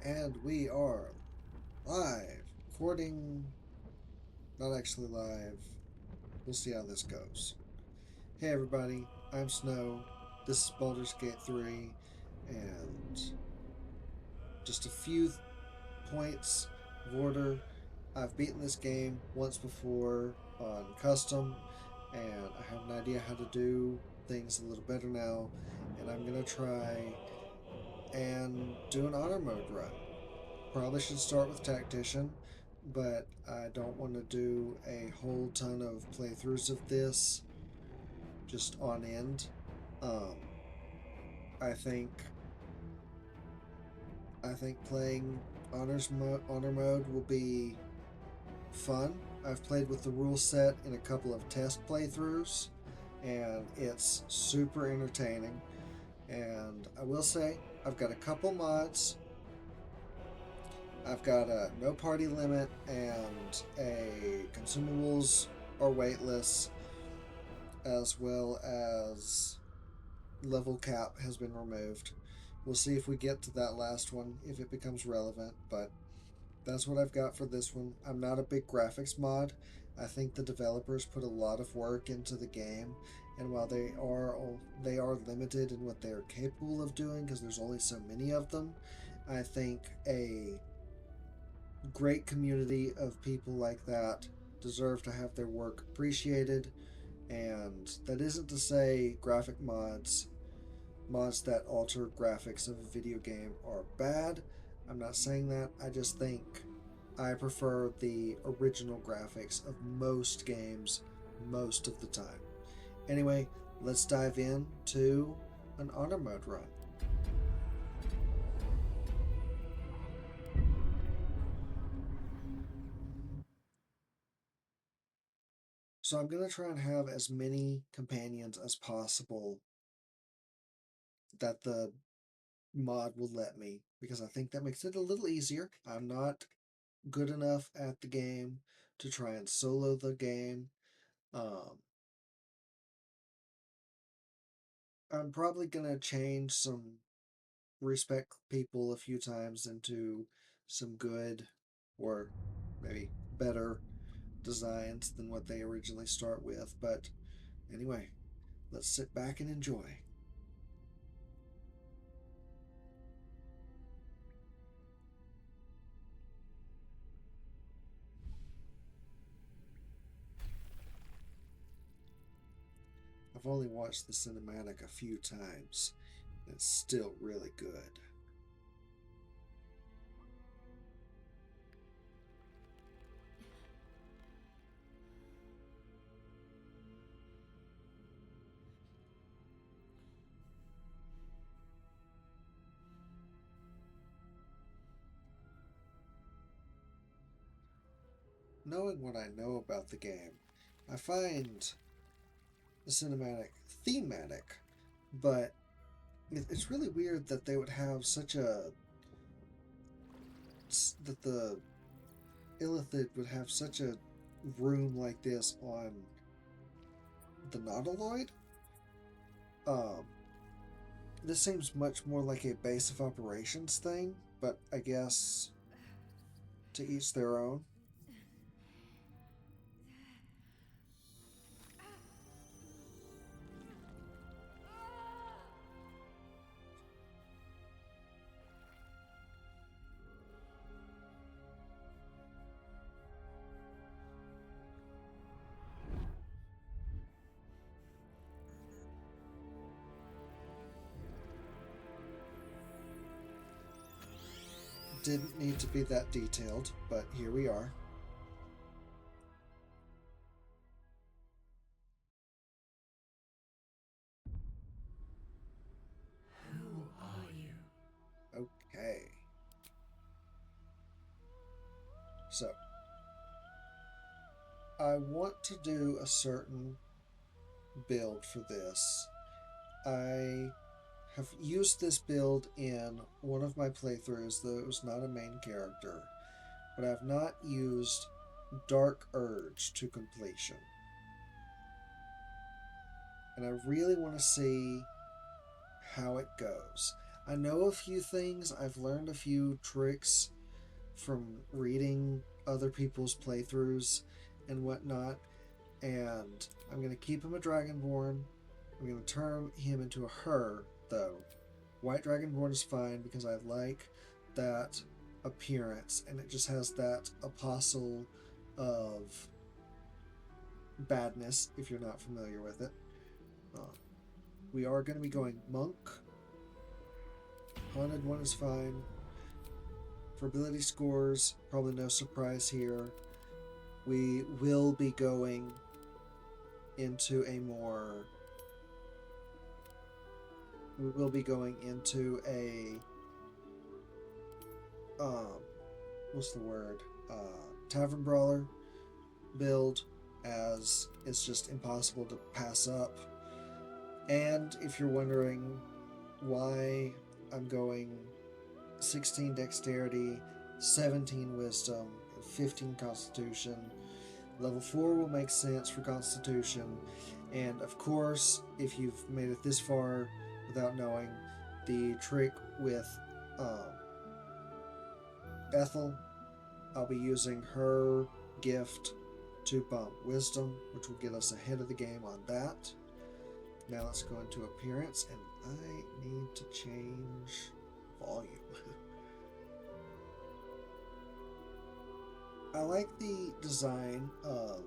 And we are live. Recording, not actually live. We'll see how this goes. Hey everybody, I'm Snow. This is Baldur's Gate 3, and just a few points of order. I've beaten this game once before on custom, and I have an idea how to do things a little better now, and I'm going to try and do an honor mode run. Probably should start with Tactician, but I don't want to do a whole ton of playthroughs of this just on end. Um, I think I think playing honor mode will be fun. I've played with the rule set in a couple of test playthroughs, and it's super entertaining. And I will say, I've got a couple mods. I've got a no party limit and a consumables or weightless, as well as level cap has been removed. We'll see if we get to that last one, if it becomes relevant, but that's what I've got for this one. I'm not a big graphics mod. I think the developers put a lot of work into the game, and while they are limited in what they are capable of doing because there's only so many of them, I think a great community of people like that deserve to have their work appreciated. And that isn't to say graphic mods that alter graphics of a video game are bad. I'm not saying that. I just think I prefer the original graphics of most games most of the time. Anyway, let's dive in to an honor mode run. So I'm going to try and have as many companions as possible that the mod will let me, because I think that makes it a little easier. I'm not good enough at the game to try and solo the game. Um, I'm probably gonna change some respect people a few times into some good or maybe better designs than what they originally start with. But anyway, let's sit back and enjoy. I've only watched the cinematic a few times. It's still really good. Knowing what I know about the game, I find the cinematic thematic, but it's really weird that they would have such a that the Illithid would have such a room like this on the Nautiloid. Um, this seems much more like a base of operations thing, but I guess to each their own. Didn't need to be that detailed, but here we are. Who are you? Okay, so I want to do a certain build for this. I have used this build in one of my playthroughs, though it was not a main character, but I've not used Dark Urge to completion. And I really want to see how it goes. I know a few things. I've learned a few tricks from reading other people's playthroughs and whatnot. And I'm going to keep him a Dragonborn. I'm going to turn him into a her, though. White Dragonborn is fine because I like that appearance, and it just has that apostle of badness if you're not familiar with it. We are going to be going monk. Haunted one is fine. For ability scores, probably no surprise here. We will be going into a more. We will be going into a. What's the word? Tavern brawler build, as it's just impossible to pass up. And if you're wondering why I'm going 16 dexterity, 17 wisdom, and 15 constitution, level 4 will make sense for constitution. And of course, if you've made it this far without knowing, the trick with Ethel, I'll be using her gift to bump wisdom, which will get us ahead of the game on that. Now let's go into appearance, and I need to change volume. I like the design of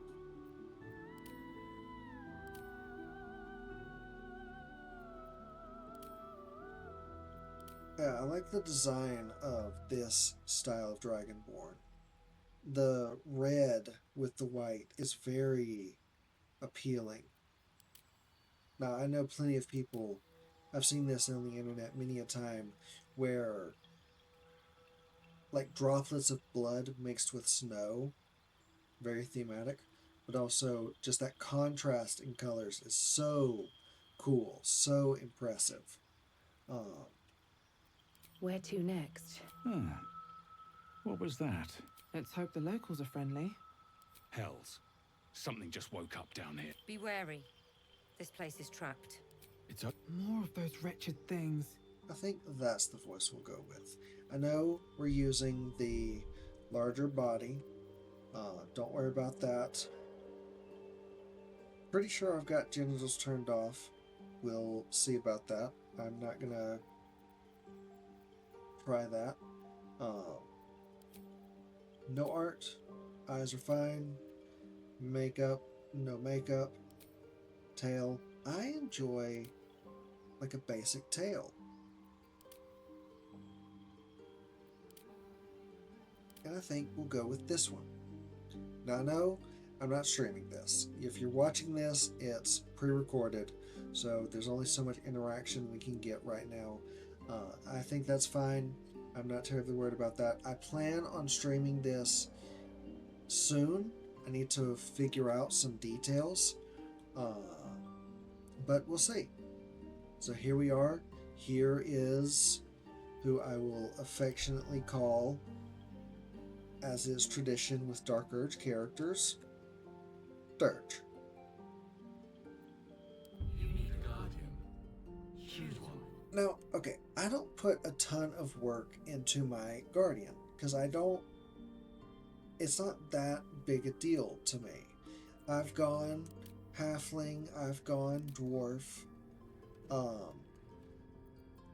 I like the design of this style of Dragonborn. The red with the white is very appealing. Now, I know plenty of people, I've seen this on the internet many a time, where like droplets of blood mixed with snow, very thematic, but also just that contrast in colors is so cool, so impressive. Um, Where to next? Ah, what was that? Let's hope the locals are friendly. Hells. Something just woke up down here. Be wary. This place is trapped. It's a... More of those wretched things. I think that's the voice we'll go with. I know we're using the larger body. Don't worry about that. Pretty sure I've got genitals turned off. We'll see about that. I'm not gonna try that. No art. Eyes are fine. Makeup. No makeup. Tail. I enjoy like a basic tail. And I think we'll go with this one. Now I know I'm not streaming this. If you're watching this, it's pre-recorded, so there's only so much interaction we can get right now. I think that's fine. I'm not terribly worried about that. I plan on streaming this soon. I need to figure out some details, but we'll see. So here we are. Here is who I will affectionately call, as is tradition with Dark Urge characters, Dirge. You need a guardian. Choose one. Now, okay, I don't put a ton of work into my Guardian, because it's not that big a deal to me. I've gone Halfling, I've gone Dwarf.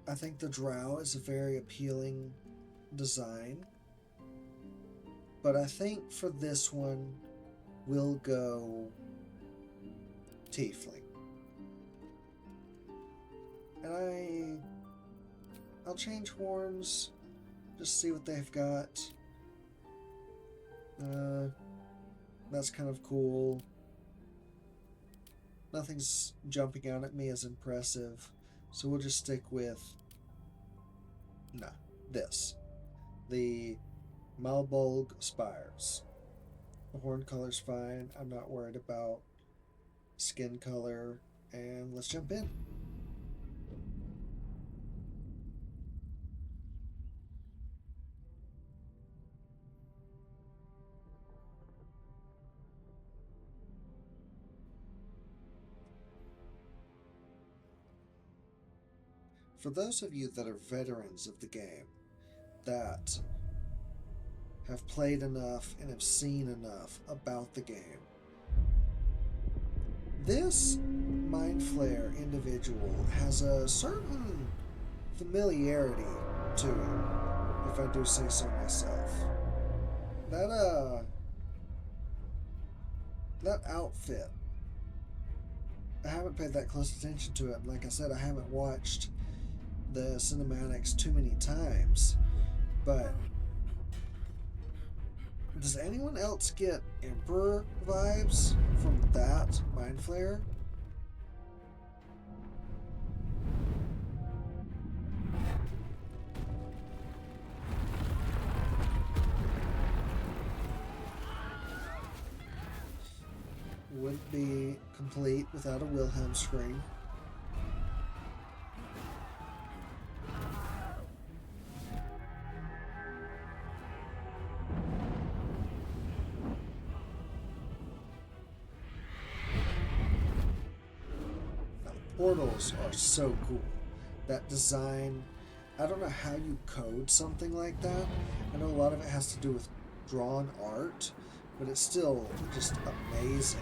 I think the Drow is a very appealing design. But I think for this one, we'll go Tiefling. And I'll change horns, just see what they've got. That's kind of cool. Nothing's jumping out at me as impressive, so we'll just stick with this. The Malbolg Spires. The horn color's fine. I'm not worried about skin color. And let's jump in. for those of you that are veterans of the game, that have played enough and have seen enough about the game, this Mind Flayer individual has a certain familiarity to him, if I do say so myself. That outfit, I haven't paid that close attention to it. Like I said, I haven't watched the cinematics too many times, but does anyone else get Emperor vibes from that Mind Flayer? Wouldn't be complete without a Wilhelm scream. Now, the portals are so cool. That design, I don't know how you code something like that. I know a lot of it has to do with drawn art, but it's still just amazing.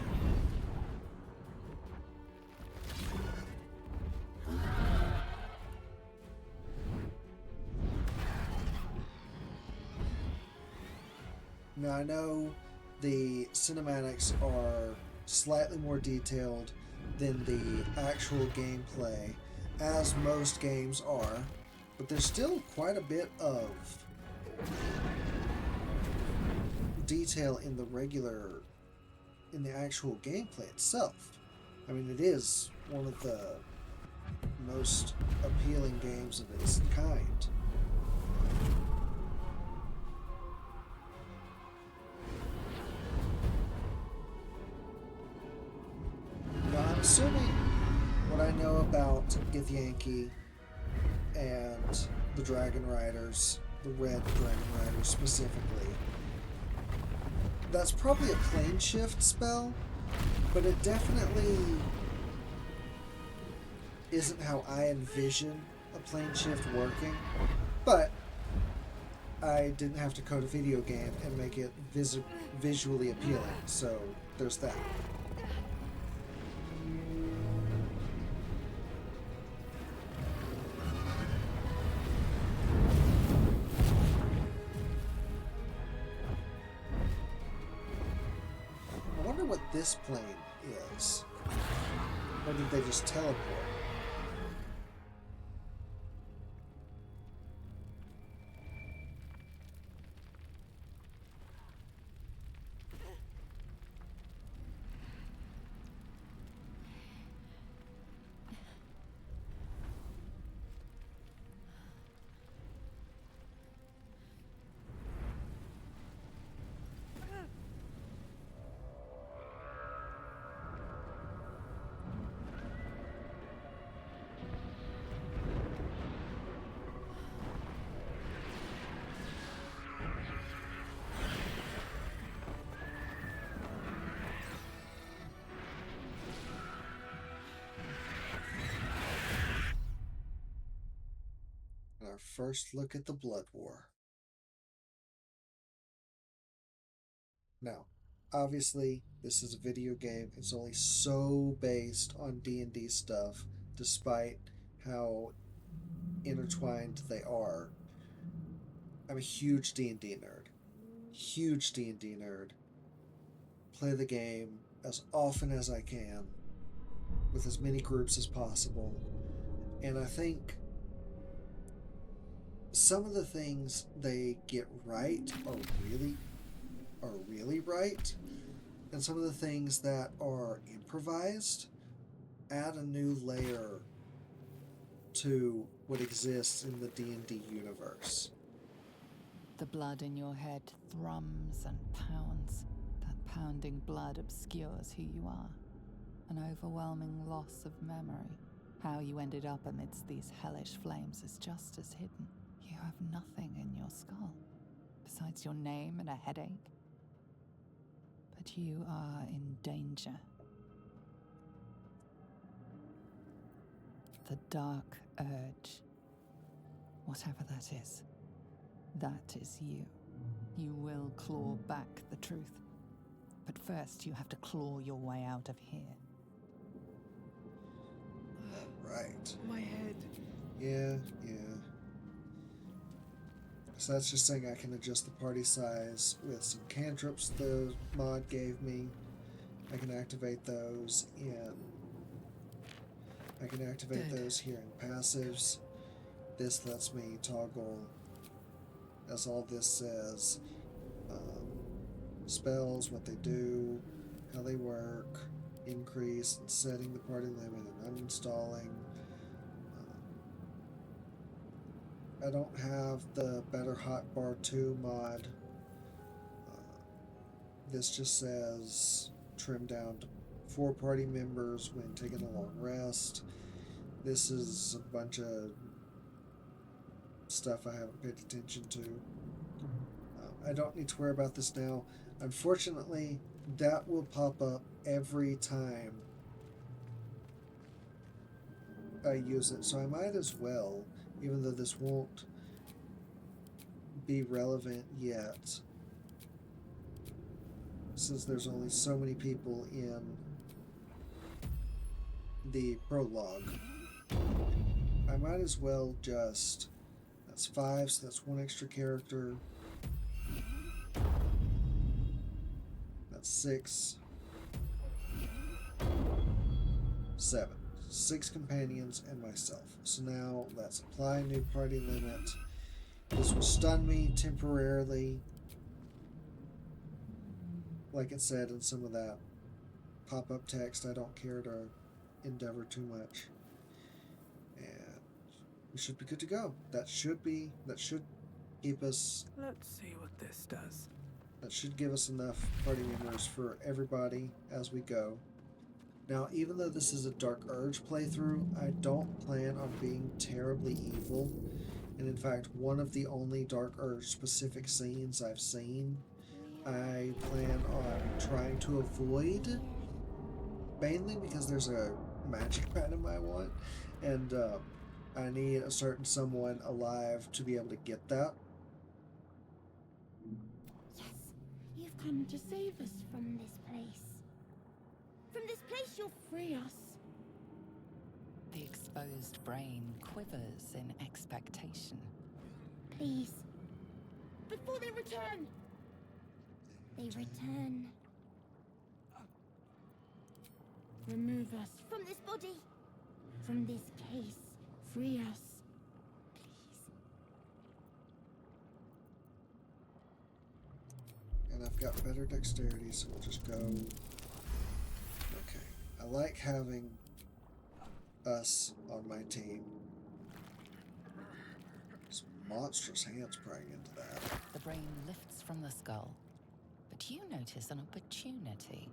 Now I know the cinematics are slightly more detailed than the actual gameplay, as most games are, but there's still quite a bit of detail in the actual gameplay itself. I mean, it is one of the most appealing games of its kind. Now, I'm assuming what I know about Githyanki and the Dragon Riders, the Red Dragon Riders specifically, that's probably a plane shift spell, but it definitely isn't how I envision a plane shift working. But I didn't have to code a video game and make it visually appealing, so there's that. I wonder what this plane is. Or did they just teleport? Our first look at the Blood War. Now, obviously, this is a video game. It's only so based on D&D stuff, despite how intertwined they are. I'm a huge D&D nerd. Huge D&D nerd. Play the game as often as I can, with as many groups as possible. And I think some of the things they get right are really right, and some of the things that are improvised add a new layer to what exists in the D&D universe. The blood in your head thrums and pounds. That pounding blood obscures who you are. An overwhelming loss of memory. How you ended up amidst these hellish flames is just as hidden. You have nothing in your skull, besides your name and a headache. But you are in danger. The dark urge Whatever that is you. You will claw back the truth. But first, you have to claw your way out of here. Right. My head. Yeah. So that's just saying I can adjust the party size with some cantrips the mod gave me. I can activate those those here in passives. This lets me toggle, as all this says, spells, what they do, how they work, increase, and setting the party limit, and uninstalling. I don't have the Better Hotbar 2 mod. This just says trim down to 4 party members when taking a long rest. This is a bunch of stuff I haven't paid attention to. I don't need to worry about this now. Unfortunately, that will pop up every time I use it, so I might as well, even though this won't be relevant yet, since there's only so many people in the prologue. I might as well just, that's 5, so that's 1 extra character. That's 6. 7. 6 companions and myself. So now let's apply a new party limit. This will stun me temporarily, like it said in some of that pop-up text. I don't care to endeavor too much. And we should be good to go. That should keep us... Let's see what this does. That should give us enough party members for everybody as we go. Now, even though this is a Dark Urge playthrough, I don't plan on being terribly evil. And in fact, one of the only Dark Urge specific scenes I've seen, I plan on trying to avoid, mainly because there's a magic item I want, and I need a certain someone alive to be able to get that. Yes, you've come to save us from this place. From this place, you'll free us. The exposed brain quivers in expectation. Please. Before they return. They return. Remove us from this body. From this case. Free us. Please. And I've got better dexterity, so we'll just go. Okay. I like having us on my team. Some monstrous hands prying into that. The brain lifts from the skull, but you notice an opportunity.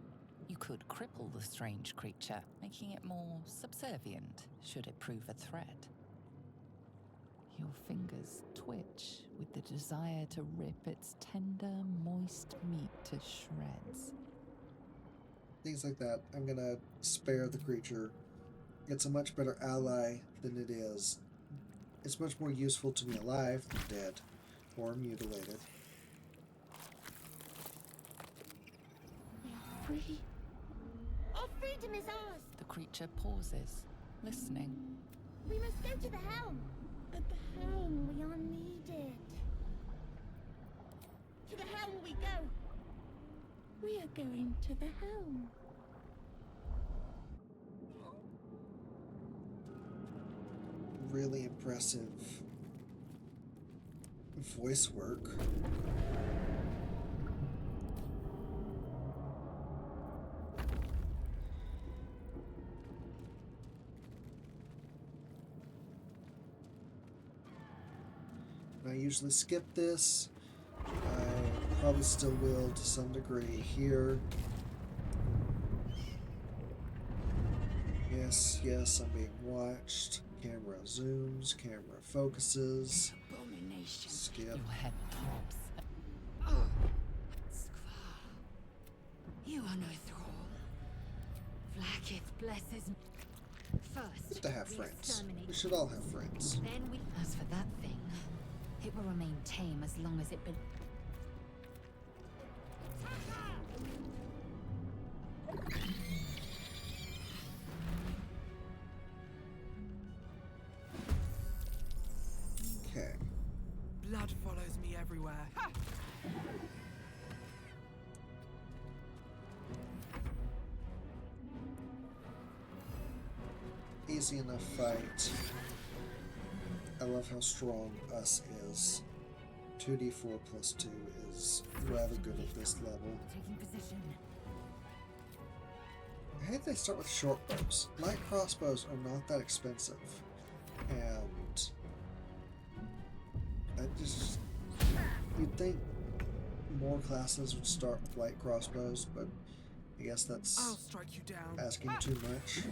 You could cripple the strange creature, making it more subservient should it prove a threat. Your fingers twitch with the desire to rip its tender, moist meat to shreds. Things like that. I'm gonna spare the creature. It's a much better ally than it is. It's much more useful to me alive than dead or mutilated. We are free. Our freedom is ours. The creature pauses, listening. We must go to the helm. At the helm we are needed. To the helm we go. We are going to the helm. Really impressive voice work. I usually skip this. I probably still will to some degree here. Yes, I'm being watched. Camera zooms, camera focuses. Abomination. Skip. Your head throbs. Oh, Skvar. You are no thrall. Vlaakith blesses me. First, Good to have we friends. exterminate We should all have friends. Then we... As for that thing, It will remain tame as long as it Okay. Blood follows me everywhere. Ha! Easy enough fight. I love how strong us is. 2d4 plus 2 is rather good at this level. taking position. I hate they start with short bows. Light crossbows are not that expensive. And you'd think more classes would start with light crossbows, but I guess I'll that's strike you down. asking too much.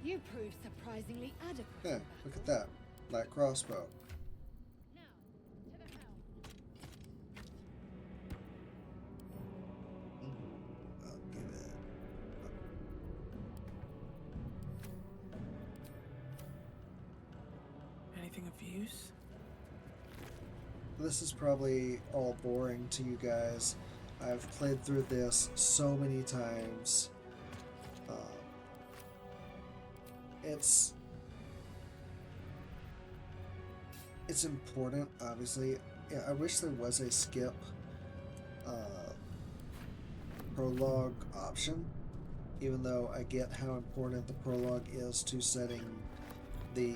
You proved surprisingly adequate. Yeah, look at that. Light crossbow. I'll give it. Anything of use? This is probably all boring to you guys. I've played through this so many times. It's important, obviously. Yeah, I wish there was a skip prologue option, even though I get how important the prologue is to setting the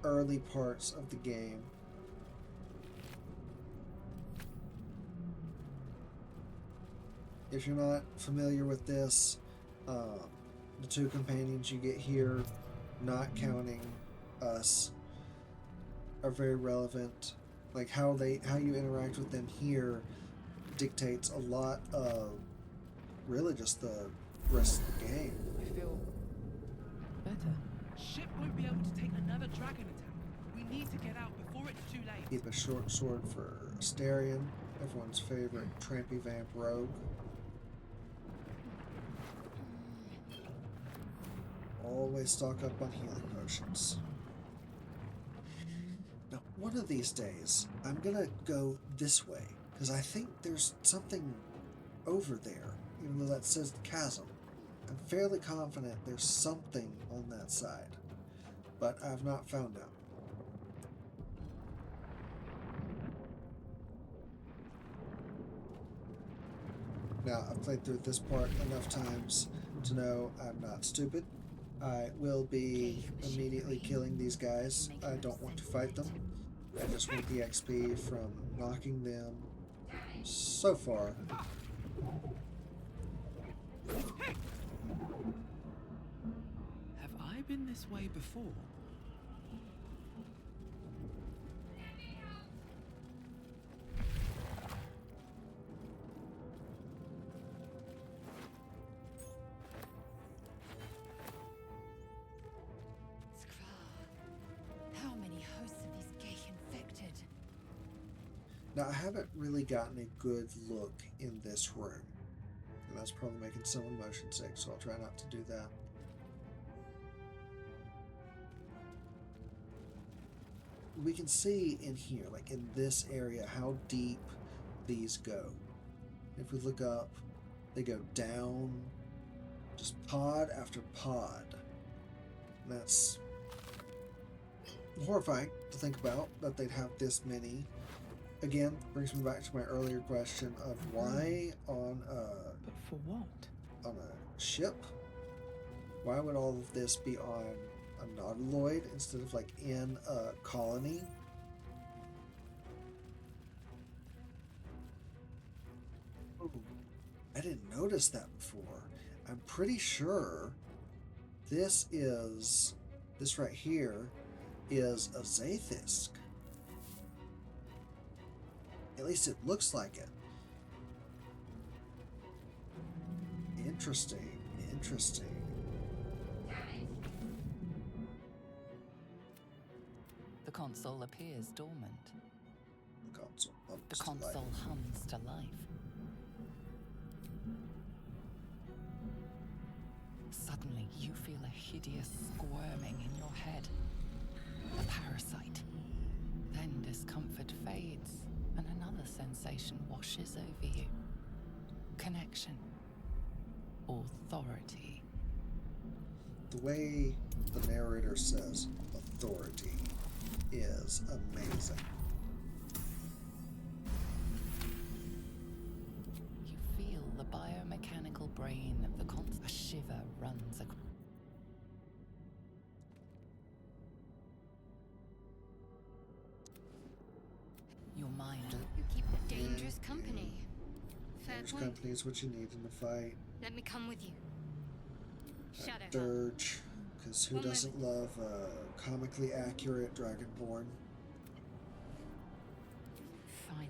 early parts of the game. If you're not familiar with this, the two companions you get here, not counting us, are very relevant. Like how you interact with them here dictates a lot of really just the rest of the game. I feel better. Ship won't be able to take another dragon attack. We need to get out before it's too late. Keep a short sword for Asterion, everyone's favorite trampy vamp rogue. Always stock up on healing potions. Now, one of these days, I'm gonna go this way, because I think there's something over there, even though that says the chasm. I'm fairly confident there's something on that side, but I've not found out. Now, I've played through this part enough times to know I'm not stupid. I will be immediately killing these guys. I don't want to fight them. I just want the XP from knocking them so far. Have I been this way before? How many hosts of these gay infected? Now, I haven't really gotten a good look in this room. And that's probably making someone motion sick, so I'll try not to do that. We can see in here, like in this area, how deep these go. If we look up, they go down, just pod after pod. And that's horrifying to think about, that they'd have this many. Again, brings me back to my earlier question of why on But for what? a ship? Why would all of this be on a nautiloid instead of like in a colony? Oh, I didn't notice that before. I'm pretty sure this right here is a Zaithisk. At least it looks like it. Interesting, interesting. The console appears dormant. The console hums The to console life. hums to life. Suddenly, you feel a hideous squirming in your head. a parasite. Then discomfort fades, and another sensation washes over you. Connection. Authority. The way the narrator says authority is amazing. You feel the biomechanical brain of the a shiver runs across. Your mind. You keep dangerous company. Fair Dangerous point. company is what you need in a fight. Let me come with you. Shadow. Dirge, because who One doesn't love a comically accurate Dragonborn? Finally.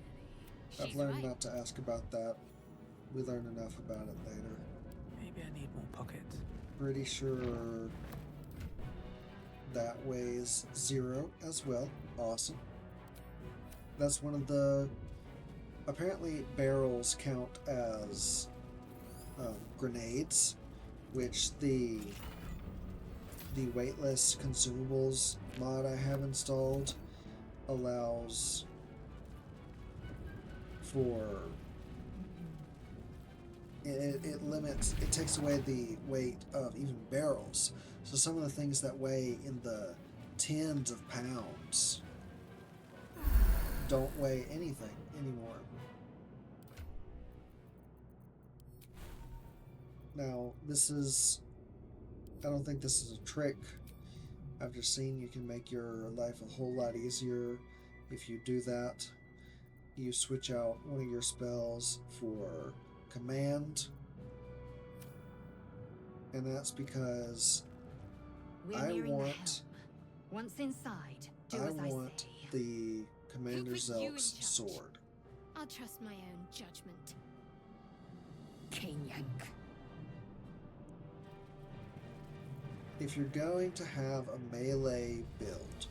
I've She's learned right. not to ask about that. We learn enough about it later. Maybe I need more pockets. Pretty sure that weighs 0 as well. Awesome. That's one of the... Apparently barrels count as grenades, which the weightless consumables mod I have installed allows for... It limits, it takes away the weight of even barrels. So some of the things that weigh in the tens of pounds don't weigh anything anymore. Now, this is, I don't think this is a trick. I've just seen you can make your life a whole lot easier if you do that. You switch out one of your spells for command, and that's because We're I nearing the want- helm. Once inside, do I as I want say. the Commander Who put you in Zelk's charge? sword. I'll trust my own judgment. King Yank. If you're going to have a melee build,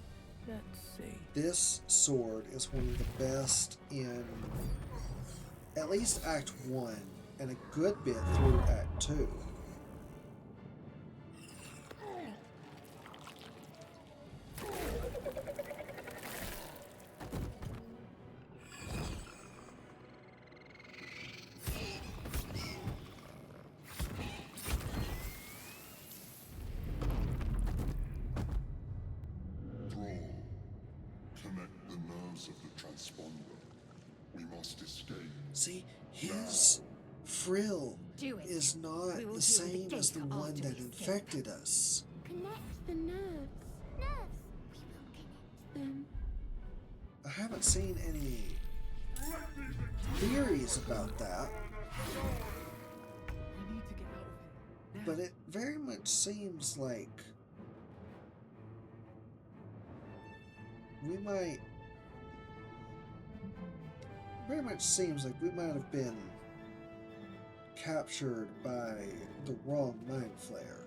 Let's see. this sword is one of the best in at least Act 1 and a good bit through Act 2. Connect the nerves of the transponder. We must escape. See, his frill Do it. is not We will the deal same with the as the gate one after that we escape. infected us. Connect the nerves. Nerves. We will connect them. I haven't seen any theories about that, We need to get out of here. Now. but it very much seems like we might. Very much seems like we might have been captured by the wrong mind flayer.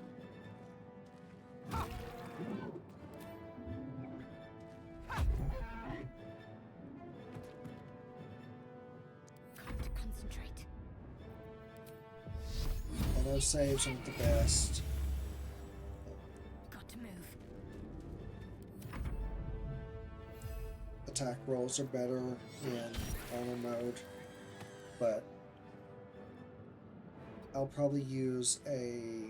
Got to concentrate. I know saves aren't the best. Got to move. Attack rolls are better in armor mode, but I'll probably use a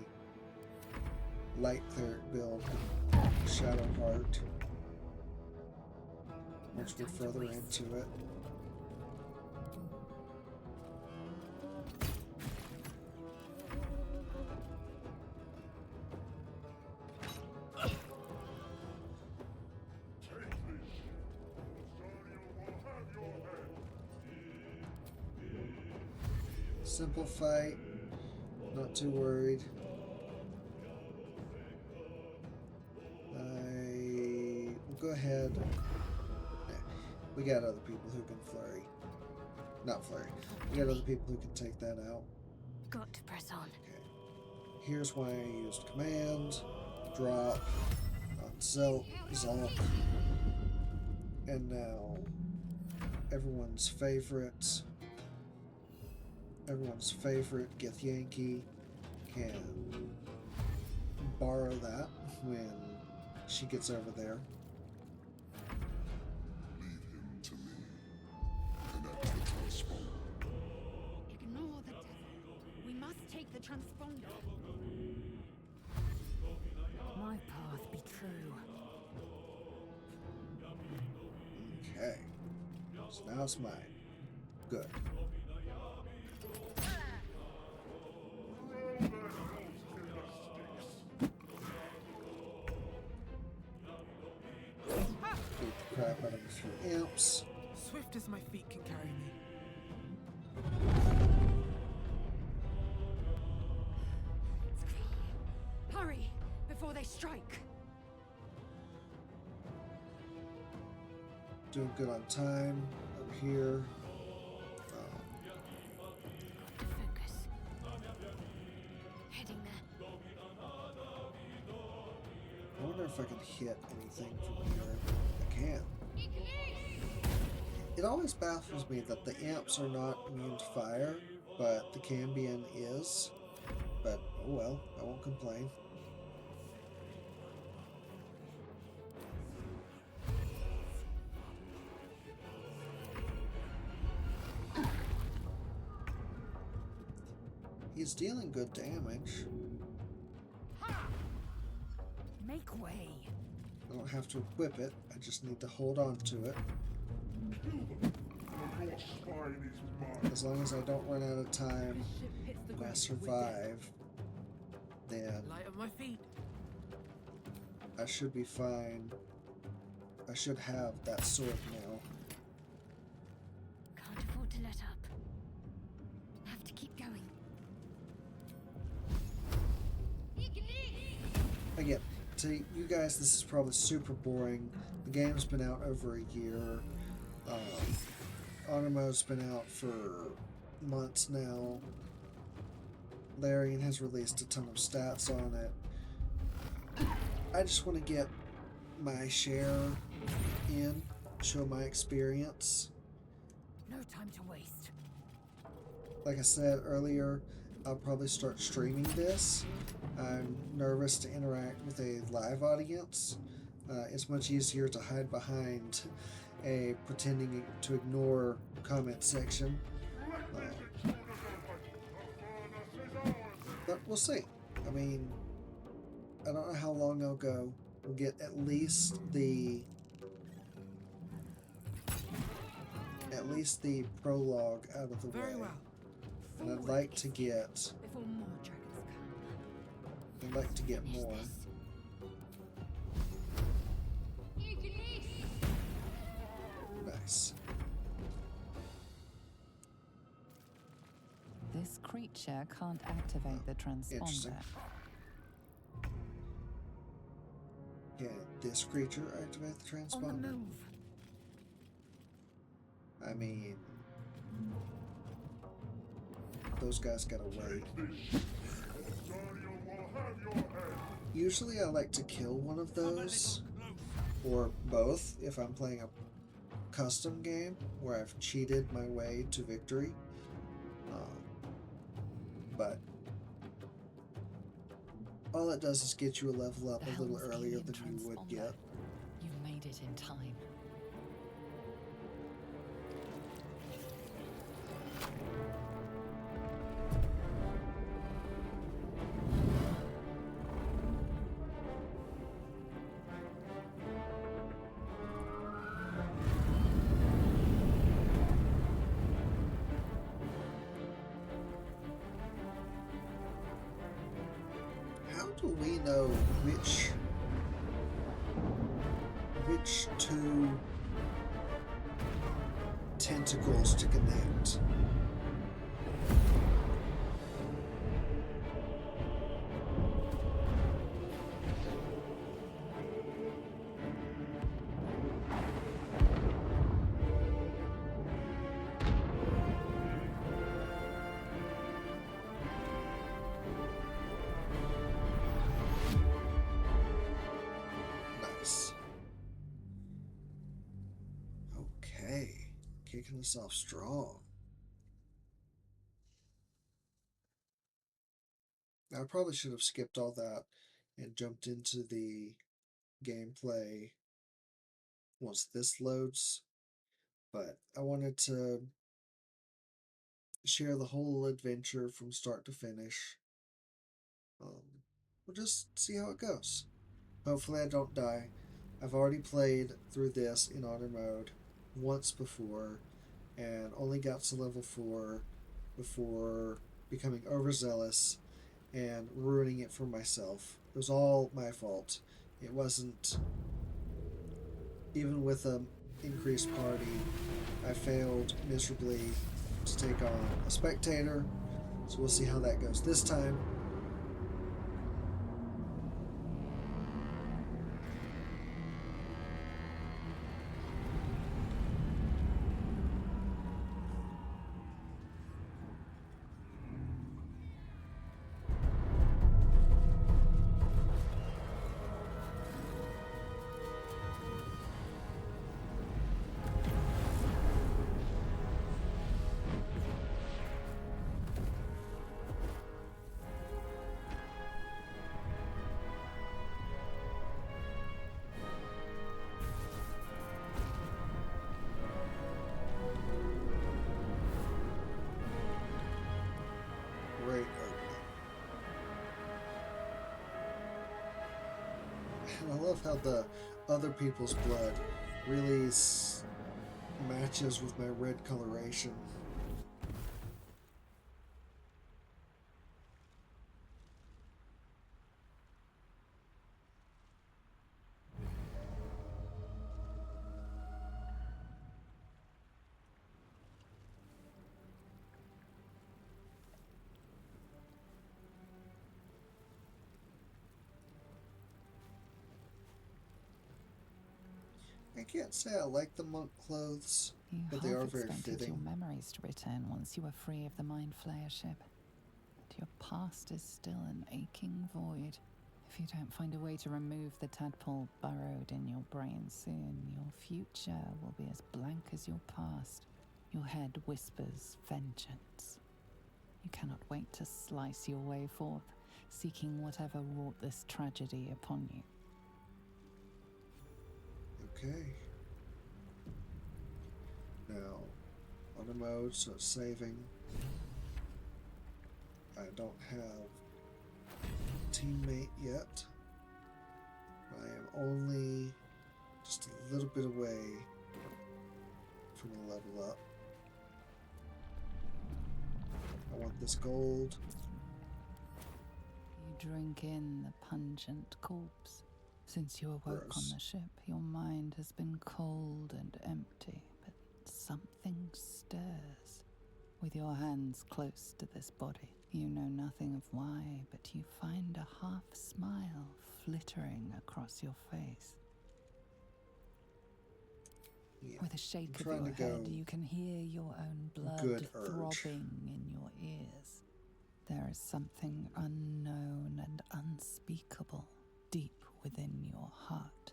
light cleric build with Shadowheart once we're further into it. Simple fight, not too worried. We'll go ahead. We got other people who can flurry. Not flurry. We got other people who can take that out. Got to press on. Okay. Here's why I used command, drop on Zelk, and now everyone's favorite Githyanki can borrow that when she gets over there. the transponder. My path be true. Okay. So now it's mine. Good. Beat the crap out of a few imps. Swift as my feet can carry me. Hurry, before they strike. Doing good on time. I'm here. Focus. Heading there. I wonder if I can hit anything from here. I can. It always baffles me that the imps are not immune to fire, but the Cambion is. But oh well, I won't complain. He's dealing good damage. Make way. I don't have to equip it, I just need to hold on to it. Your spine is mine. As long as I don't run out of time This ship hits the and I ground. survive, then Light on my feet. I should be fine. I should have that sword now. Can't afford to let up. Have to keep going. Again, to you guys, this is probably super boring. The game's been out over a year. Honor mode's been out for months now. Larian has released a ton of stats on it. I just want to get my share in, show my experience. No time to waste. Like I said earlier, I'll probably start streaming this. I'm nervous to interact with a live audience. It's much easier to hide behind a pretending to ignore comment section. But we'll see. I mean, I don't know how long I'll go. We'll get at least the prologue out of the Very way. well. And I'd like to get Before more dragons come. I'd like to get Finish more. this. Nice. This creature can't activate the Interesting. transponder. Can this creature activate the On the transponder? move. I mean, those guys gotta wait. Usually I like to kill one of those, or both, if I'm playing a custom game where I've cheated my way to victory. But all it does is get you a level up The a little Helm's earlier alien than you would transponder. get. You've made it in time. How do we know which two tentacles to connect? Nice. Okay. Kicking us off strong. I probably should have skipped all that and jumped into the gameplay once this loads, but I wanted to share the whole adventure from start to finish. we'll just see how it goes. Hopefully I don't die. I've already played through this in auto mode once before and only got to level 4 before becoming overzealous and ruining it for myself. It was all my fault. It wasn't... Even with an increased party, I failed miserably to take on a spectator, so we'll see how that goes this time. Great opening. And I love how the other people's blood really matches with my red coloration. I can't say I like the monk clothes, You but they are half very expected your fitting. memories to return once you were free of the Mind Flayer ship. But your past is still an aching void. If you don't find a way to remove the tadpole burrowed in your brain soon, your future will be as blank as your past. Your head whispers vengeance. You cannot wait to slice your way forth, seeking whatever wrought this tragedy upon you. Okay. Now, on a mode, so it's saving. I don't have a teammate yet. I am only just a little bit away from a level up. I want this gold. You drink in the pungent corpse. Since you awoke Gross. on the ship, your mind has been cold and empty, but something stirs. With your hands close to this body, you know nothing of why, but you find a half smile flittering across your face. Yeah. With a shake I'm of trying your to head, go you can hear your own blood good urge. throbbing in your ears. There is something unknown and unspeakable deep within your heart.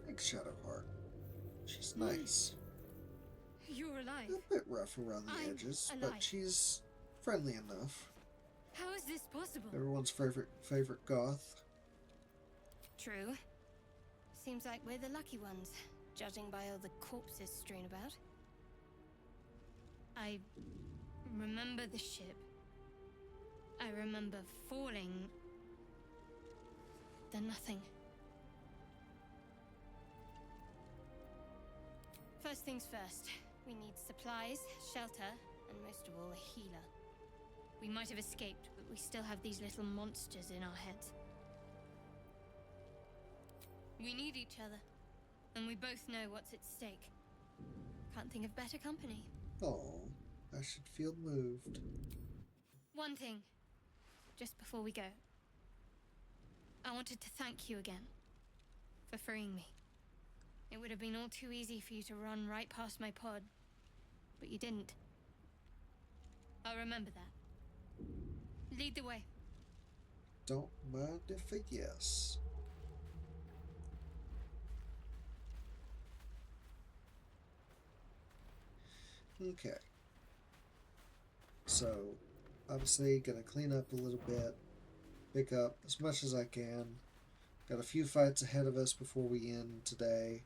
Like Shadowheart. She's nice. You're alive. A bit rough around the I'm edges, alive. but she's friendly enough. How is this possible? Everyone's favorite goth. True. Seems like we're the lucky ones, judging by all the corpses strewn about. I remember the ship. I remember falling. Then nothing. First things first. We need supplies, shelter, and most of all, a healer. We might have escaped, but we still have these little monsters in our heads. We need each other, and we both know what's at stake. Can't think of better company. Oh, I should feel moved. One thing, just before we go. I wanted to thank you again for freeing me. It would have been all too easy for you to run right past my pod, but you didn't. I'll remember that. Lead the way. Don't mind if I yes. Okay. So, Obviously, gonna clean up a little bit, pick up as much as I can. Got a few fights ahead of us before we end today.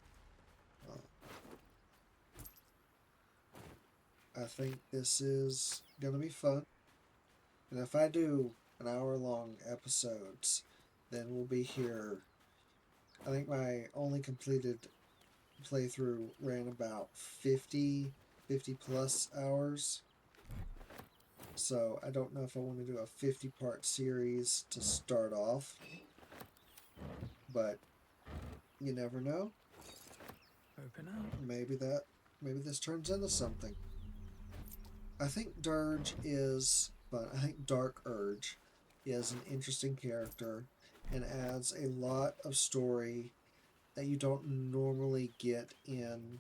I think this is gonna be fun. And if I do an hour-long episodes, then we'll be here. I think my only completed playthrough ran about 50 plus hours. So I don't know if I want to do a 50-part series to start off. But you never know. Open up. Maybe this turns into something. I think Dirge is fun. I think Dark Urge is an interesting character and adds a lot of story that you don't normally get in,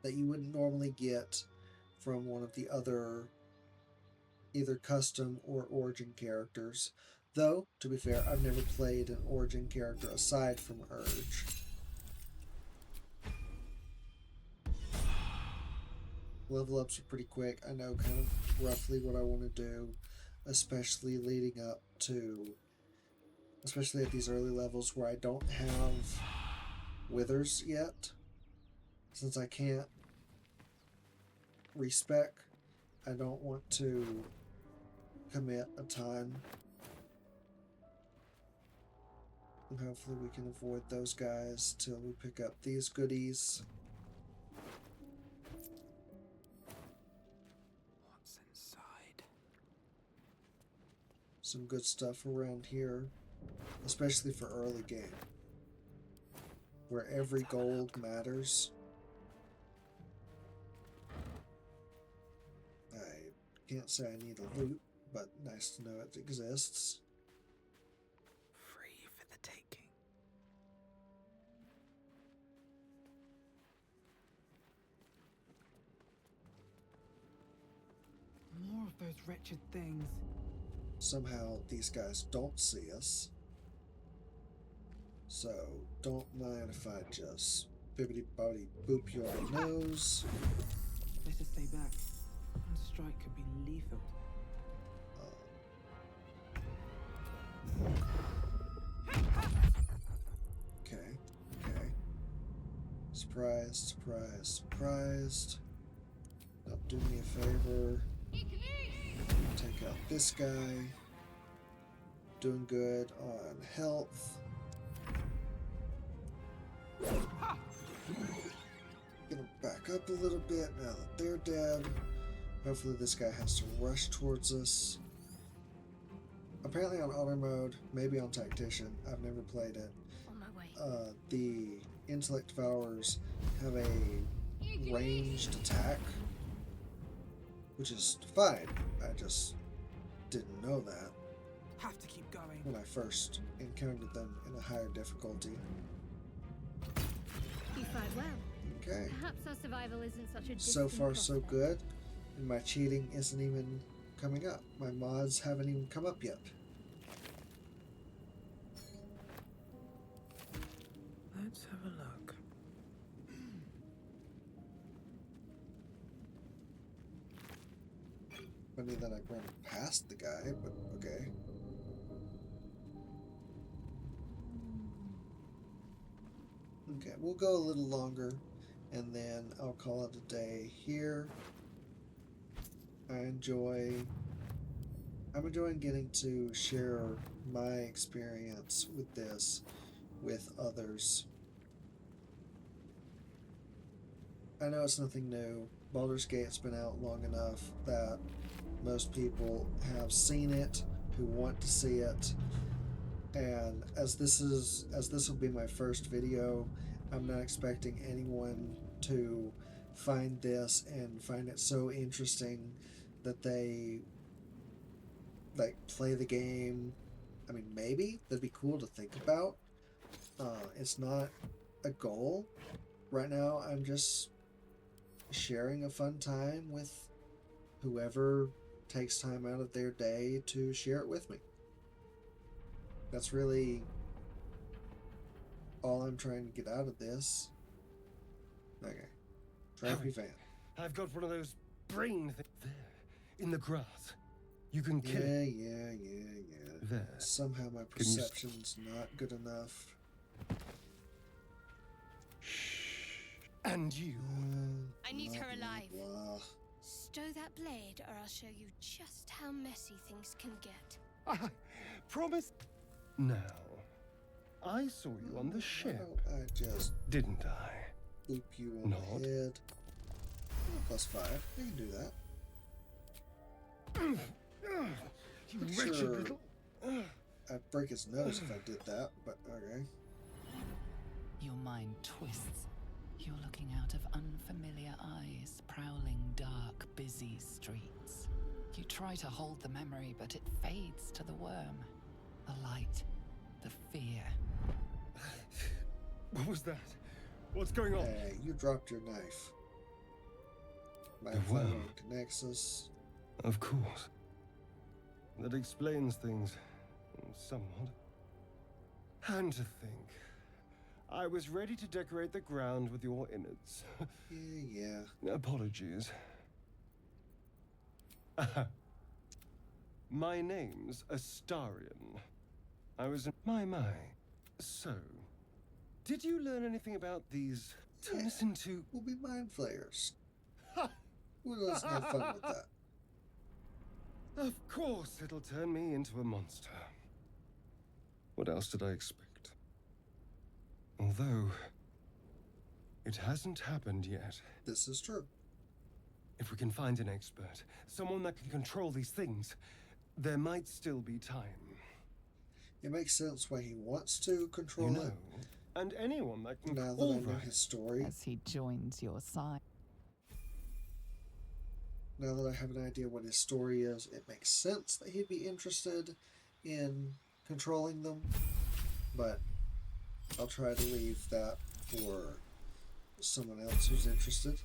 that you wouldn't normally get from one of the other either custom or origin characters. Though, to be fair, I've never played an origin character aside from Urge. Level ups are pretty quick. I know kind of roughly what I want to do, especially leading up to, especially at these early levels where I don't have withers yet. Since I can't respec, I don't want to commit a time. And hopefully we can avoid those guys till we pick up these goodies. What's inside? Some good stuff around here, especially for early game, where every gold matters. I can't say I need a loot, but nice to know it exists. Free for the taking. More of those wretched things. Somehow these guys don't see us, so don't mind if I just bibbity bobbity boop your nose. Better stay back. One strike could be lethal. Okay. Surprised. Now do me a favor. Take out this guy. Doing good on health. Gonna back up a little bit now that they're dead. Hopefully this guy has to rush towards us. Apparently on auto mode, maybe on tactician. I've never played it. On my way. The intellect devourers have a ranged attack, which is fine. I just didn't know that Have to keep going. when I first encountered them in a higher difficulty. You fight well. Okay. Perhaps our survival isn't such a So distant far so prospect. good, and my cheating isn't even coming up. My mods haven't even come up yet. Let's have a look. Funny that I ran past the guy, but okay. Okay, we'll go a little longer, and then I'll call it a day here. I'm enjoying getting to share my experience with this with others. I know it's nothing new. Baldur's Gate's been out long enough that most people have seen it, who want to see it. And as this will be my first video, I'm not expecting anyone to find this and find it so interesting that they like play the game. I mean, maybe that'd be cool to think about. It's not a goal right now. I'm just sharing a fun time with whoever takes time out of their day to share it with me. That's really all I'm trying to get out of this. Okay. Trophy van. I've got one of those brain thing. There, in the grass. You can kill it. Yeah. There. Somehow my Can you perception's not good enough. And you. I need her alive. Blah. Stow that blade, or I'll show you just how messy things can get. I promise. Now, I saw you on the ship, Why don't I just didn't I? boop you on Nod. the head? Oh, +5. I can do that. You Pretty wretched sure little. I'd break his nose if I did that, but okay. Your mind twists. You're looking out of unfamiliar eyes, prowling dark, busy streets. You try to hold the memory, but it fades to the worm. The light, the fear. What was that? What's going on? Hey, you dropped your knife. My The phone worm. connects us. Of course. That explains things somewhat. And to think, I was ready to decorate the ground with your innards. Yeah. Apologies. My name's Astarion. I was in my. So, did you learn anything about these? Turn us into. We'll be mind flayers. Who doesn't have fun with that? Of course, it'll turn me into a monster. What else did I expect? Although, it hasn't happened yet. This is true. If we can find an expert, someone that can control these things, there might still be time. It makes sense why he wants to control You know, it. and anyone that can. Now that All I know right. his story, As he joins your side. now that I have an idea what his story is, it makes sense that he'd be interested in controlling them. But I'll try to leave that for someone else who's interested.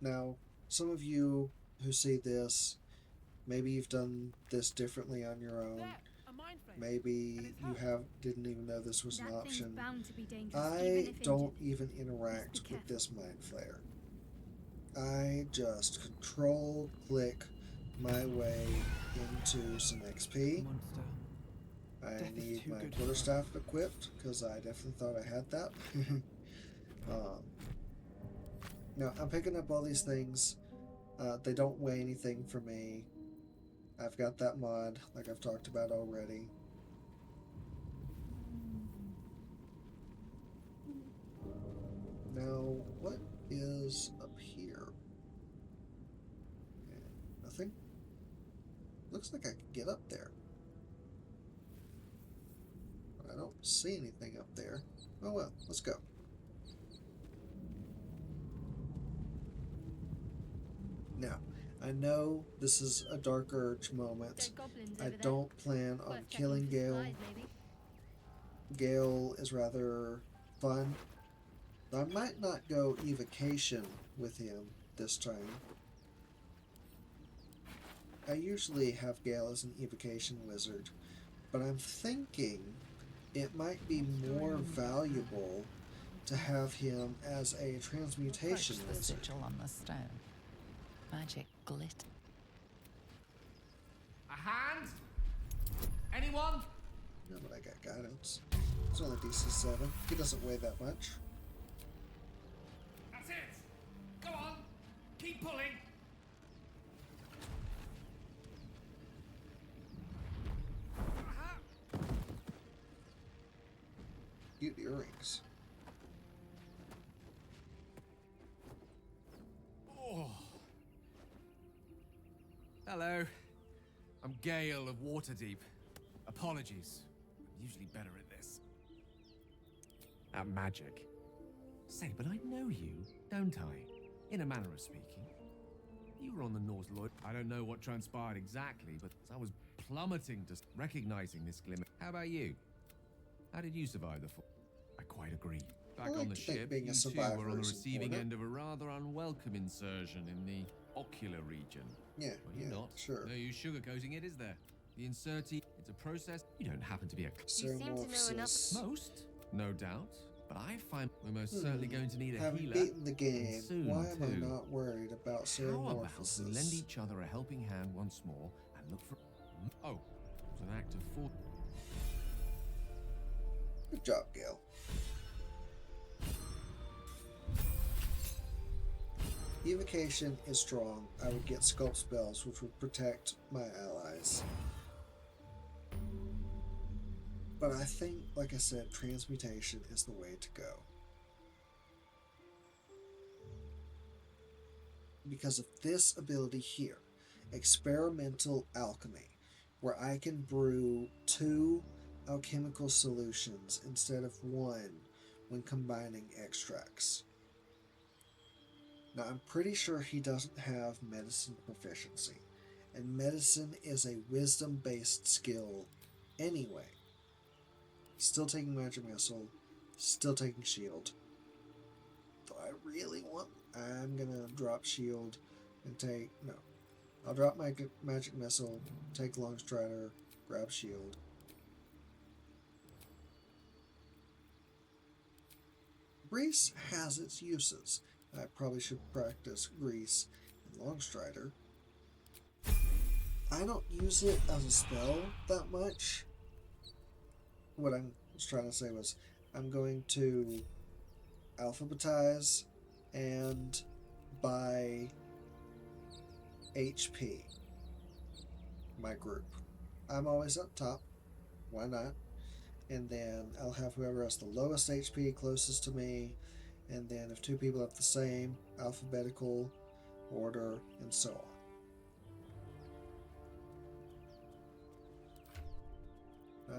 Now, some of you who see this, maybe you've done this differently on your own. There, a mind flame. Maybe you didn't even know this was an That thing's option. bound to be dangerous, I even if don't injured. even interact Just be with careful. this mind flayer. I just control click my way into some XP. Monster. I Death is need too my good for quarterstaff equipped because I definitely thought I had that. Now I'm picking up all these things. They don't weigh anything for me. I've got that mod like I've talked about already. Now, what is up here? Nothing. Looks like I can get up there. But I don't see anything up there. Oh well, let's go. Now, I know this is a Dark Urge moment. Dead goblins I over there. don't plan on Worth checking killing for Gale. supplies, maybe. Gale is rather fun. I might not go evocation with him this time. I usually have Gale as an evocation wizard, but I'm thinking it might be more valuable to have him as a transmutation Approach the wizard. sigil on the stone. Magic glitter. A hand? Anyone? No, but I got guidance. It's only DC 7. He doesn't weigh that much. That's it. Go on. Keep pulling. Aha. Cute earrings. Oh. Hello. I'm Gale of Waterdeep. Apologies. I'm usually better at this. At magic. Say, but I know you, don't I? In a manner of speaking. You were on the North Lloyd. I don't know what transpired exactly, but I was plummeting to recognizing this glimmer. How about you? How did you survive the fall? I quite agree. Back like on the to think ship, being a you too survivor were on the is receiving important. end of a rather unwelcome insertion in the ocular region. Yeah, Well, you're yeah, not. sure. No use sugarcoating it, is there? The insertee, it's a process. You don't happen to be a You seem to know enough. Ceramorphosis. most, no doubt. but I find we're most certainly going to need a Having healer. beaten the game, and soon, why am I too. not worried about How about we lend metamorphosis? each other a helping hand once more and look for... Oh, it was an act of force. Good job, Gale. Evocation is strong. I would get sculpt spells, which would protect my allies. But I think, like I said, transmutation is the way to go. Because of this ability here, experimental alchemy, where I can brew 2 alchemical solutions instead of 1 when combining extracts. Now, I'm pretty sure he doesn't have medicine proficiency, and medicine is a wisdom-based skill anyway. Still taking magic missile, still taking shield. Do I really want... I'm gonna drop shield and take... No. I'll drop my magic missile, take long strider, grab shield. Grease has its uses. I probably should practice Grease and long strider. I don't use it as a spell that much. What I was trying to say was I'm going to alphabetize and by HP my group. I'm always up top. Why not? And then I'll have whoever has the lowest HP closest to me, and then if 2 people have the same, alphabetical order, and so on.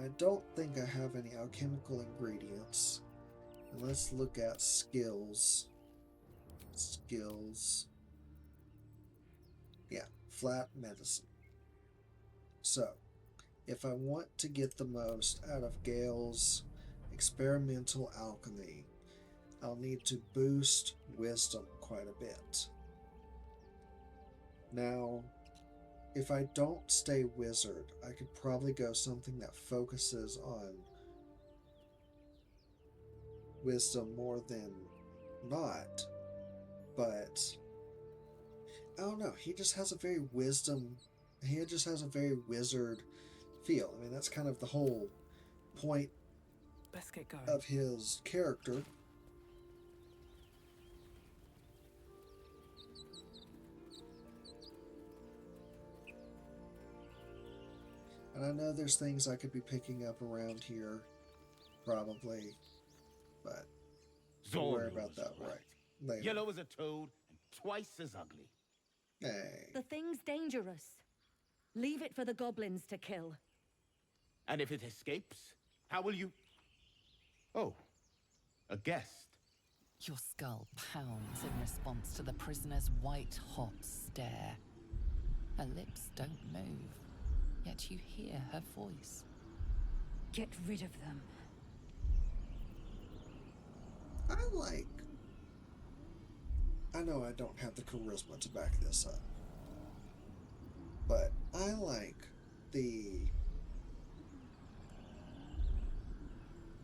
I don't think I have any alchemical ingredients. And let's look at skills. Skills. Yeah, flat medicine. So, if I want to get the most out of Gale's experimental alchemy, I'll need to boost wisdom quite a bit. Now, if I don't stay wizard, I could probably go something that focuses on wisdom more than not, but I don't know, he just has a very wizard feel. I mean, that's kind of the whole point Let's get going. of his character. And I know there's things I could be picking up around here, probably, but we'll worry about that later. Yellow as a toad and twice as ugly. Hey. The thing's dangerous. Leave it for the goblins to kill. And if it escapes, how will you... Oh, a guest. Your skull pounds in response to the prisoner's white-hot stare. Her lips don't move, yet you hear her voice. Get rid of them. I know I don't have the charisma to back this up, but I like the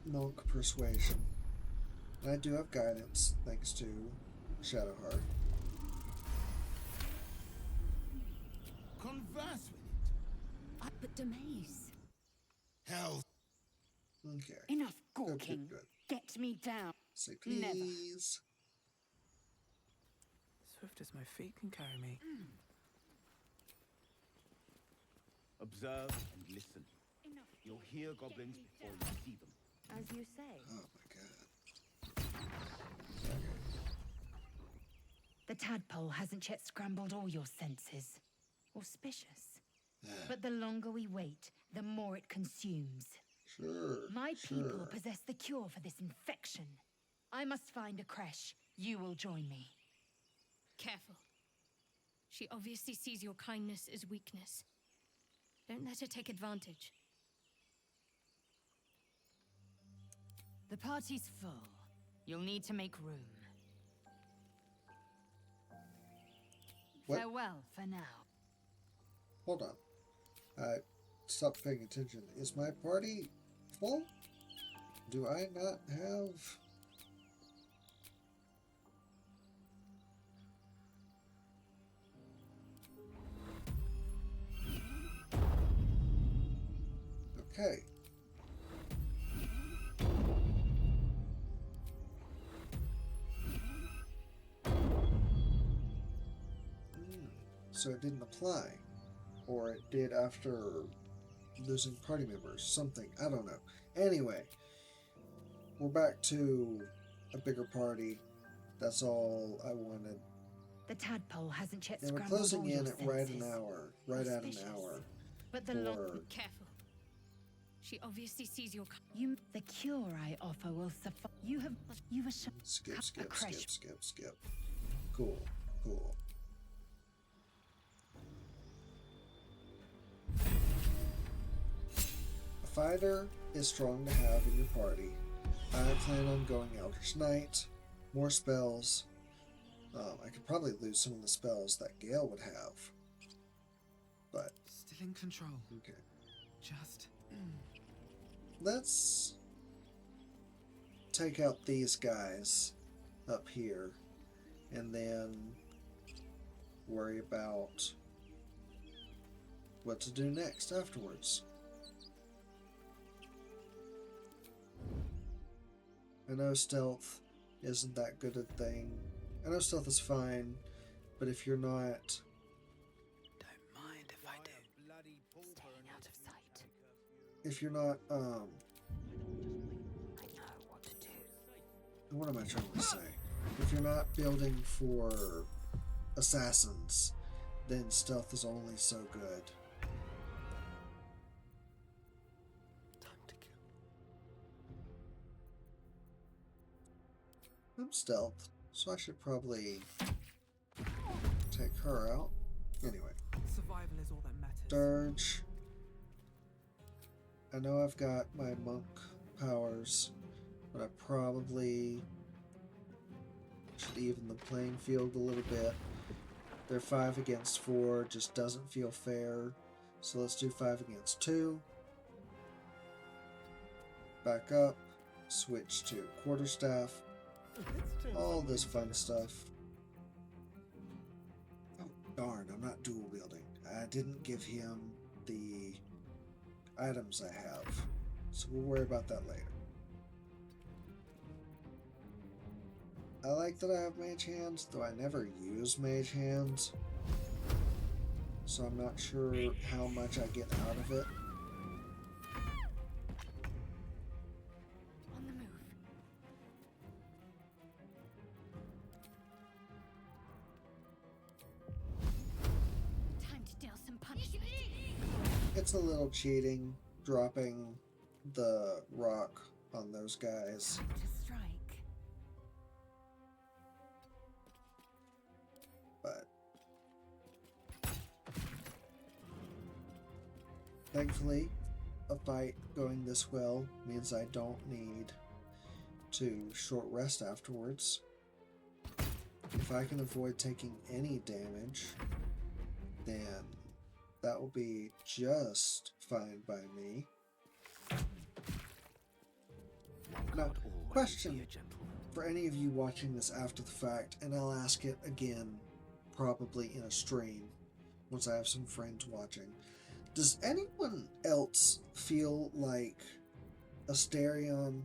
monk persuasion. And I do have guidance, thanks to Shadowheart. Converse with it. But Demaze. Hell. Okay. Enough gawking. Good. Get me down. Say please. Never. Swift as my feet can carry me. Observe and listen. Enough. You'll hear goblins before you see them. As you say. Oh my god. The tadpole hasn't yet scrambled all your senses. Auspicious. But the longer we wait, the more it consumes. Sure. My people possess the cure for this infection. I must find a creche. You will join me. Careful. She obviously sees your kindness as weakness. Don't let her take advantage. The party's full. You'll need to make room. What? Farewell for now. Hold on. I stopped paying attention. Is my party full? Do I not have Okay. So it didn't apply. Or it did after losing party members. Something. I don't know. Anyway. We're back to a bigger party. That's all I wanted. The tadpole hasn't yet They were scrambled closing all in your at right an senses. hour. Right at an Suspicious. hour. But the For... Careful. She obviously sees your. the cure I offer will suffice. You've a Skip, skip, crash. skip, skip, skip. Cool, cool. A fighter is strong to have in your party. I plan on going Elder's Knight, more spells. I could probably lose some of the spells that Gale would have. But Still in control. okay. Just. Let's take out these guys up here and then worry about what to do next afterwards. I know stealth isn't that good a thing. I know stealth is fine, but if you're not... Don't mind if I do. Staying out of sight. If you're not, I know what to do. what am I trying to say? If you're not building for assassins, then stealth is only so good. Time to kill. I'm stealth, so I should probably take her out. Anyway, Survival is all that matters. Dirge. I know I've got my monk powers, but I probably should even the playing field a little bit. They're 5 against 4, just doesn't feel fair. So let's do 5 against 2. Back up, switch to quarterstaff, all this fun stuff. Oh darn, I'm not dual wielding. I didn't give him the items I have, so we'll worry about that later. I like that I have mage hands, though I never use mage hands, so I'm not sure how much I get out of it. On the move. Time to deal some punishment. It's a little cheating, dropping the rock on those guys. To strike. But thankfully, a fight going this well means I don't need to short rest afterwards. If I can avoid taking any damage, then that will be just fine by me. Now, question for any of you watching this after the fact, and I'll ask it again probably in a stream once I have some friends watching. Does anyone else feel like Astarion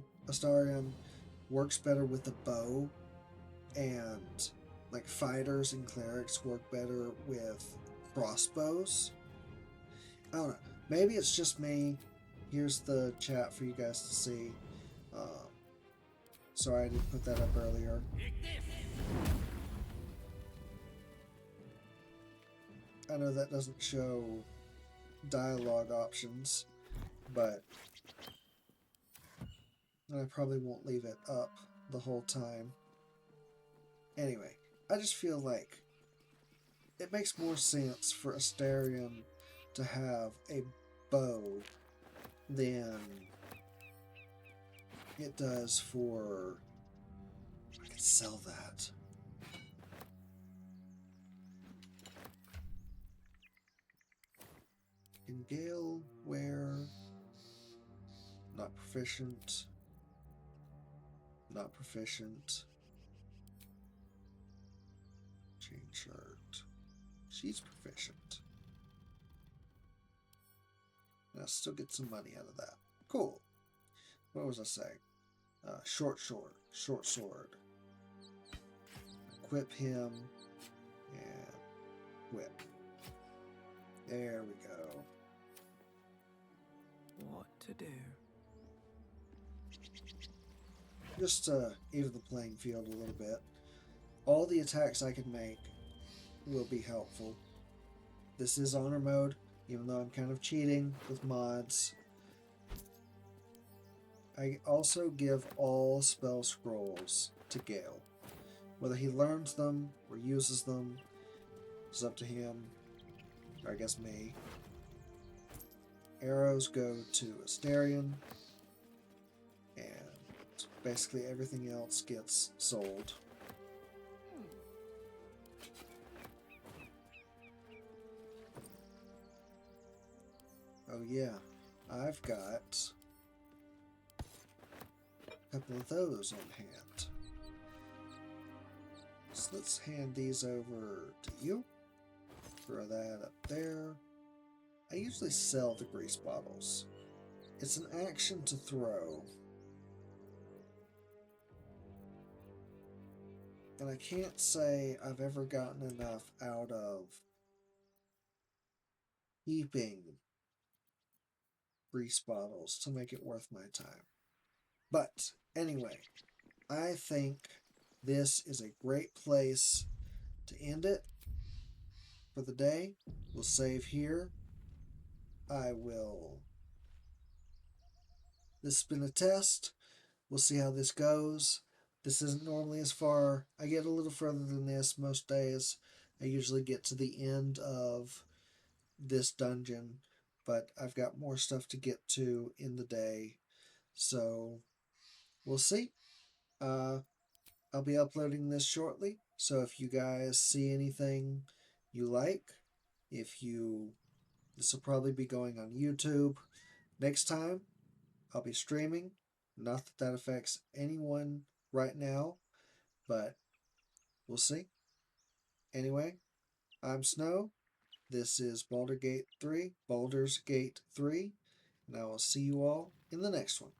works better with a bow, and like fighters and clerics work better with crossbows? I don't know. Maybe it's just me. Here's the chat for you guys to see. Sorry I didn't put that up earlier. I know that doesn't show dialogue options, but I probably won't leave it up the whole time. Anyway, I just feel like it makes more sense for Astarion to have a bow than it does for... I could sell that. Can Gale wear... Not proficient. Not proficient. Chain shirt. She's proficient. And I still get some money out of that. Cool. What was I saying? Short sword. Equip him and whip. There we go. What to do? Just to even the playing field a little bit. All the attacks I can make will be helpful. This is honor mode, even though I'm kind of cheating with mods. I also give all spell scrolls to Gale. Whether he learns them or uses them is up to him, or I guess me. Arrows go to Asterion, and basically everything else gets sold. Oh yeah, I've got a couple of those on hand. So let's hand these over to you. Throw that up there. I usually sell the grease bottles. It's an action to throw. And I can't say I've ever gotten enough out of keeping grease bottles to make it worth my time. But anyway, I think this is a great place to end it for the day. We'll save here. This has been a test. We'll see how this goes. This isn't normally as far. I get a little further than this most days. I usually get to the end of this dungeon, but I've got more stuff to get to in the day. So we'll see. I'll be uploading this shortly. So if you guys see anything you like, this will probably be going on YouTube. Next time, I'll be streaming. Not that that affects anyone right now, but we'll see. Anyway, I'm Snow. This is Baldur's Gate 3, and I will see you all in the next one.